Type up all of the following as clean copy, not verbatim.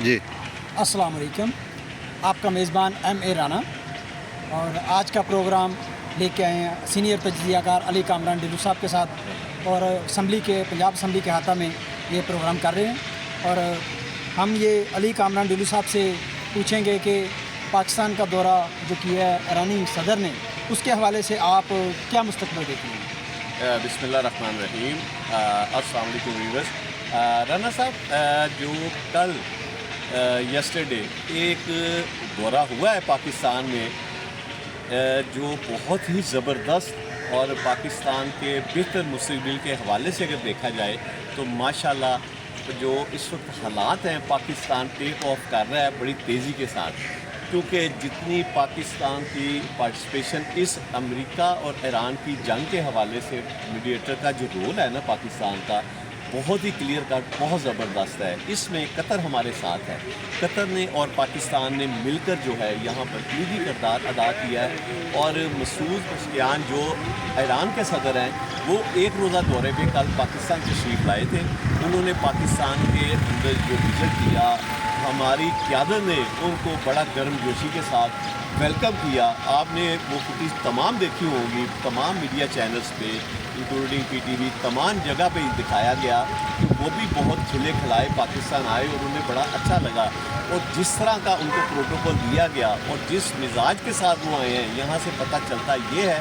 جی अस्सलाम वालेकुम। आपका मेज़बान M.A. राना और आज का प्रोग्राम लेके आए हैं सीनियर तज्ज़ियाकार अली कामरान डिल्लू साहब के साथ और असम्बली के पंजाब असम्बली के हाथा में ये प्रोग्राम कर रहे हैं। और हम ये अली कामरान डिल्लू साहब से पूछेंगे कि पाकिस्तान का दौरा जो किया है ईरानी सदर ने, उसके हवाले से आप क्या मुस्तक़बिल देखते हैं? बिस्मिल्लाहिर्रहमानिर्रहीम। अस्सलाम वालेकुम व्यूअर्स। राना साहब, जो कल यस्टरडे एक दौरा हुआ है पाकिस्तान में, जो बहुत ही ज़बरदस्त और पाकिस्तान के बेहतर मुस्तक़बिल के हवाले से अगर देखा जाए तो माशाल्लाह जो इस वक्त हालात हैं, पाकिस्तान टेक ऑफ कर रहा है बड़ी तेज़ी के साथ, क्योंकि जितनी पाकिस्तान की पार्टिसिपेशन इस अमेरिका और ईरान की जंग के हवाले से मीडिएटर का जो रोल है ना पाकिस्तान का, बहुत ही क्लियर कट, बहुत ज़बरदस्त है। इसमें कतर हमारे साथ है। कतर ने और पाकिस्तान ने मिलकर जो है यहाँ पर कलीदी किरदार अदा किया है। और मसूद पशकियान जो ईरान के सदर हैं, वो एक रोज़ा दौरे पे कल पाकिस्तान तशरीफ़ लाए थे। उन्होंने पाकिस्तान के अंदर जो विज़िट किया, हमारी क़यादत ने उनको बड़ा गर्मजोशी के साथ वेलकम किया। आपने वो फुटेज तमाम देखी होंगी, तमाम मीडिया चैनल्स पे इंक्लूडिंग PTV, तमाम जगह पे दिखाया गया कि वो भी बहुत खिले खिलाए पाकिस्तान आए और उन्हें बड़ा अच्छा लगा। और जिस तरह का उनको प्रोटोकॉल दिया गया और जिस मिजाज के साथ वो आए हैं, यहाँ से पता चलता ये है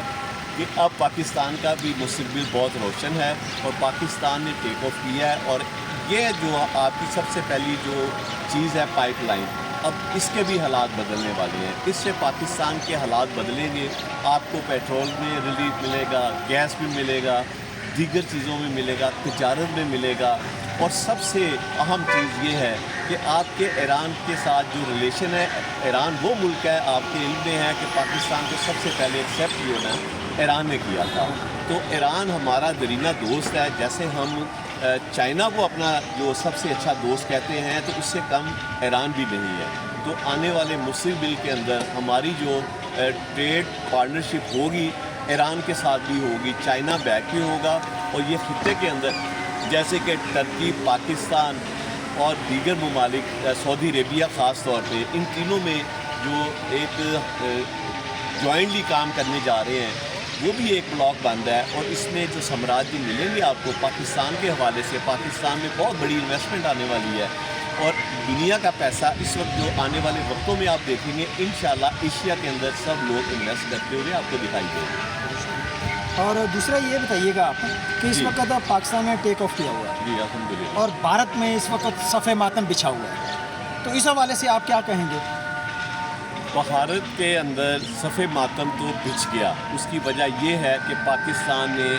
कि अब पाकिस्तान का भी मुस्तक़बिल बहुत रोशन है और पाकिस्तान ने टेक ऑफ किया है। और ये जो आपकी सबसे पहली जो चीज़ है पाइपलाइन, अब इसके भी हालात बदलने वाले हैं। इससे पाकिस्तान के हालात बदलेंगे। आपको पेट्रोल में रिलीफ मिलेगा, गैस भी मिलेगा, दीगर चीज़ों में मिलेगा, तिजारत में मिलेगा। और सबसे अहम चीज़ ये है कि आपके ईरान के साथ जो रिलेशन है, ईरान वो मुल्क है, आपके इल्म में है कि पाकिस्तान को सबसे पहले एक्सेप्ट जो है ईरान ने किया था। तो ईरान हमारा दरीना दोस्त है। जैसे हम चाइना को अपना जो सबसे अच्छा दोस्त कहते हैं, तो उससे कम ईरान भी नहीं है। तो आने वाले मुस्तक़बिल के अंदर हमारी जो ट्रेड पार्टनरशिप होगी, ईरान के साथ भी होगी, चाइना बैक भी होगा। और ये खित्ते के अंदर जैसे कि टर्की, पाकिस्तान और दीगर ममालिक, सऊदी अरेबिया ख़ास तौर पे, इन तीनों में जो एक जॉइंटली काम करने जा रहे हैं, वो भी एक ब्लॉक बंद है। और इसमें जो साम्राज्य मिलेंगे आपको पाकिस्तान के हवाले से, पाकिस्तान में बहुत बड़ी इन्वेस्टमेंट आने वाली है। और दुनिया का पैसा इस वक्त जो आने वाले वक्तों में आप देखेंगे, इंशाल्लाह एशिया के अंदर सब लोग इन्वेस्ट करते हुए आपको दिखाई देंगे। और दूसरा ये बताइएगा आप कि इस जी। वक्त पाकिस्तान ने टेक ऑफ किया हुआ है जी अल्हम्दुलिल्लाह। और भारत में इस वक्त सफ़े मातम बिछा हुआ है, तो इस हवाले से आप क्या कहेंगे? भारत के अंदर सफ़े मातम तो बिछ गया। उसकी वजह यह है कि पाकिस्तान ने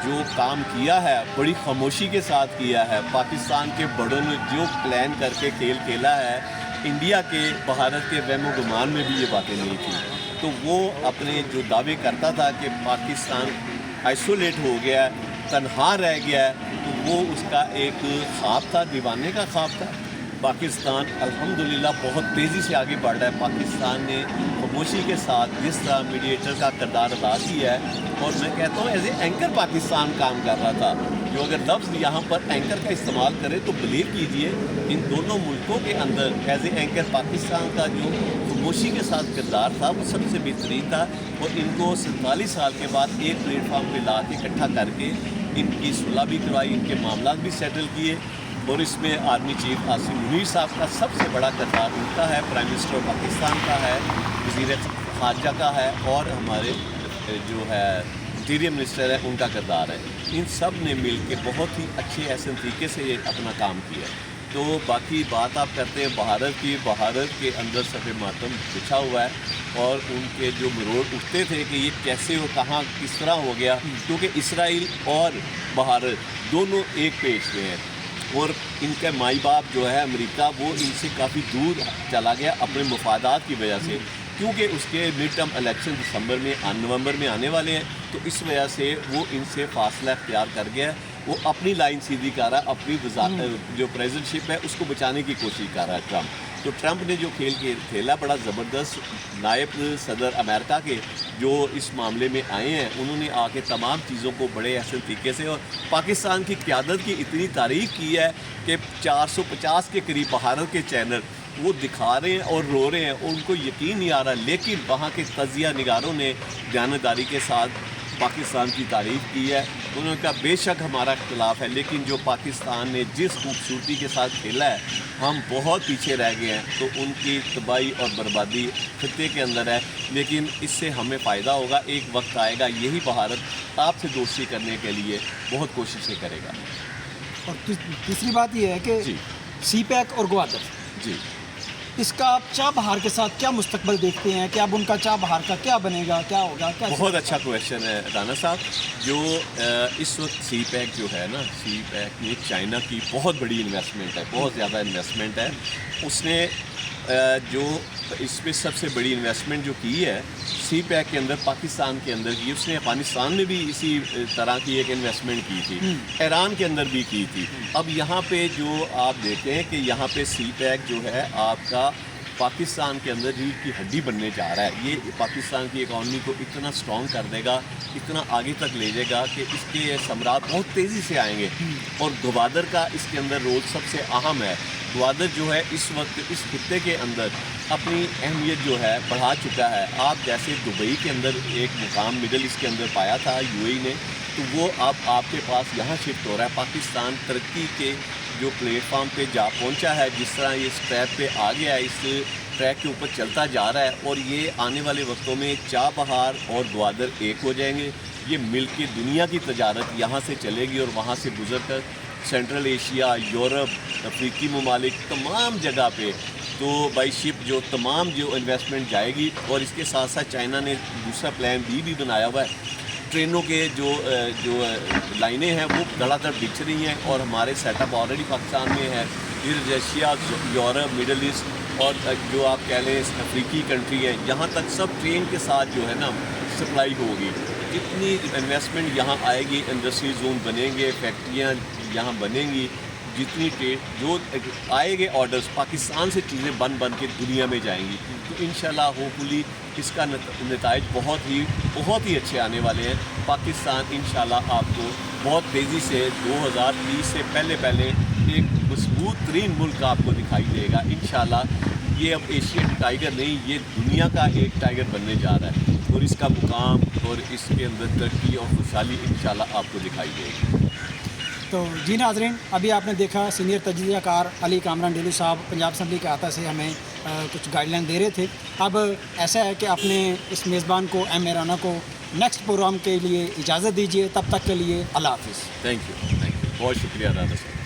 जो काम किया है बड़ी खामोशी के साथ किया है। पाकिस्तान के बड़ों ने जो प्लान करके खेल खेला है, इंडिया के भारत के वहमो गुमान में भी ये बातें नहीं थी। तो वो अपने जो दावे करता था कि पाकिस्तान आइसोलेट हो गया है, तन्हा रह गया है, तो वो उसका एक ख्वाब था, दीवाने का ख्वाब था। पाकिस्तान अल्हम्दुलिल्लाह बहुत तेज़ी से आगे बढ़ रहा है। पाकिस्तान ने खामोशी के साथ जिस तरह मीडिएटर का किरदार अदा किया है, और मैं कहता हूँ एज ए एंकर पाकिस्तान काम कर रहा था। जो अगर लफ्ज़ यहाँ पर एंकर का इस्तेमाल करें तो बिलीव कीजिए, इन दोनों मुल्कों के अंदर एज ए एंकर पाकिस्तान का जो खामोशी के साथ किरदार था वो सबसे बेहतरीन था। और इनको 47 साल के बाद एक प्लेटफार्म पर ला के इकट्ठा करके इनकी सुलह भी करवाई, इनके मामला भी सेटल किए। और इसमें आर्मी चीफ आसिम मुनीर साहब का सबसे बड़ा किरदार उनका है, प्राइम मिनिस्टर पाकिस्तान का है, वज़ीर ख़ारजा का है, और हमारे जो है इंटीरियर मिनिस्टर है उनका किरदार है। इन सब ने मिल के बहुत ही अच्छे ऐसे तरीके से ये अपना काम किया। तो बाकी बात आप करते हैं भारत की, भारत के अंदर सफ़े मातम बिछा हुआ है। और उनके जो मरोड़ उठते थे कि ये कैसे हो, कहाँ किस तरह हो गया, क्योंकि इसराइल और भारत दोनों एक पेज पे हैं। और इनके माई बाप जो है अमेरिका, वो इनसे काफ़ी दूर चला गया अपने मफादात की वजह से, क्योंकि उसके मिड टर्म इलेक्शन नवंबर में आने वाले हैं। तो इस वजह से वो इनसे फासला इख्तियार कर गया। वो अपनी लाइन सीधी कर रहा है, अपनी जो प्रेसिडेंटशिप है उसको बचाने की कोशिश कर रहा है ट्रम्प। تو ٹرمپ نے جو کھیل کھیلا بڑا زبردست، نائب صدر امریکہ کے جو اس معاملے میں آئے ہیں انہوں نے آ کے تمام چیزوں کو بڑے احسن طریقے سے اور پاکستان کی قیادت کی اتنی تعریف کی ہے کہ 450 کے قریب بھارت کے چینل وہ دکھا رہے ہیں اور رو رہے ہیں، ان کو یقین نہیں آ رہا، لیکن وہاں کے تجزیہ نگاروں نے دیانتداری کے ساتھ پاکستان کی تعریف کی ہے۔ انہوں نے کہا بے شک ہمارا اختلاف ہے، لیکن جو پاکستان نے جس خوبصورتی کے ساتھ کھیلا ہے ہم بہت پیچھے رہ گئے ہیں، تو ان کی تباہی اور بربادی خطے کے اندر ہے، لیکن اس سے ہمیں فائدہ ہوگا۔ ایک وقت آئے گا یہی بھارت آپ سے دوستی کرنے کے لیے بہت کوششیں کرے گا۔ اور تیسری بات یہ ہے کہ جی سی پیک اور گوادر، جی اس کا آپ چاہ بہار کے ساتھ کیا مستقبل دیکھتے ہیں کہ اب ان کا چاہ بہار کا کیا بنے گا، کیا ہوگا، کیا؟ بہت اچھا کویشچن ہے رانا صاحب۔ جو اس وقت سی پیک جو ہے نا، سی پیک میں چائنا کی بہت بڑی انویسٹمنٹ ہے، بہت زیادہ انویسٹمنٹ ہے۔ اس نے جو اس پہ سب سے بڑی انویسٹمنٹ جو کی ہے سی پیک کے اندر، پاکستان کے اندر کی، اس نے افغانستان میں بھی اسی طرح کی ایک انویسٹمنٹ کی تھی، ایران کے اندر بھی کی تھی۔ اب یہاں پہ جو آپ دیکھتے ہیں کہ یہاں پہ سی پیک جو ہے آپ کا پاکستان کے اندر ریڑھ کی ہڈی بننے جا رہا ہے۔ یہ پاکستان کی اکانومی کو اتنا سٹرونگ کر دے گا، اتنا آگے تک لے جائے گا کہ اس کے ثمرات بہت تیزی سے آئیں گے، اور گوادر کا اس کے اندر رول سب سے اہم ہے۔ گوادر جو ہے اس وقت اس خطے کے اندر اپنی اہمیت جو ہے بڑھا چکا ہے۔ آپ جیسے دبئی کے اندر ایک مقام مڈل ایسٹ کے اندر پایا تھا یو اے ای نے، تو وہ اب آپ کے پاس یہاں شفٹ ہو رہا ہے۔ پاکستان ترقی کے جو پلیٹ فارم پہ جا پہنچا ہے، جس طرح یہ اس ٹریک پہ آ گیا ہے، اس ٹریک کے اوپر چلتا جا رہا ہے، اور یہ آنے والے وقتوں میں چاہ بہار اور گوادر ایک ہو جائیں گے۔ یہ مل کے دنیا کی تجارت یہاں سے چلے گی، اور وہاں سے گزر کر سینٹرل ایشیا، یورپ، افریقی ممالک، تمام جگہ پہ تو بائی شپ جو تمام جو انویسٹمنٹ جائے گی۔ اور اس کے ساتھ ساتھ چائنا نے دوسرا پلان بھی بنایا ہوا ہے۔ ٹرینوں کے جو لائنیں ہیں وہ دھڑا دھڑ بچھ رہی ہیں، اور ہمارے سیٹ اپ آلریڈی پاکستان میں ہے۔ پھر رشیا، یورپ، مڈل ایسٹ، اور جو آپ کہہ لیں افریقی کنٹری ہے، یہاں تک سب ٹرین کے ساتھ جو ہے نا سپلائی ہوگی۔ جتنی انویسٹمنٹ یہاں آئے گی، انڈسٹری زون بنیں گے، فیکٹریاں یہاں بنیں گی، جتنی جو آئے گے آرڈرز پاکستان سے چیزیں بن کے دنیا میں جائیں گی، تو انشاءاللہ ہوپفلی اس کا نتائج بہت ہی اچھے آنے والے ہیں۔ پاکستان انشاءاللہ آپ کو بہت تیزی سے 2030 سے پہلے ایک مضبوط ترین ملک آپ کو دکھائی دے گا انشاءاللہ۔ یہ اب ایشین ٹائیگر نہیں، یہ دنیا کا ایک ٹائیگر بننے جا رہا ہے، اور اس کا مقام اور اس کے اندر ترقی اور خوشحالی انشاءاللہ آپ کو دکھائی دے گی۔ تو جی ناظرین، ابھی آپ نے دیکھا سینئر تجزیہ کار علی کامران ڈیلو صاحب پنجاب اسمبلی کے احاطہ سے ہمیں کچھ گائیڈ لائن دے رہے تھے۔ اب ایسا ہے کہ اپنے اس میزبان کو ایم اے رانا کو نیکسٹ پروگرام کے لیے اجازت دیجیے، تب تک کے لیے اللہ حافظ۔ تھینک یو، بہت شکریہ رانا صاحب۔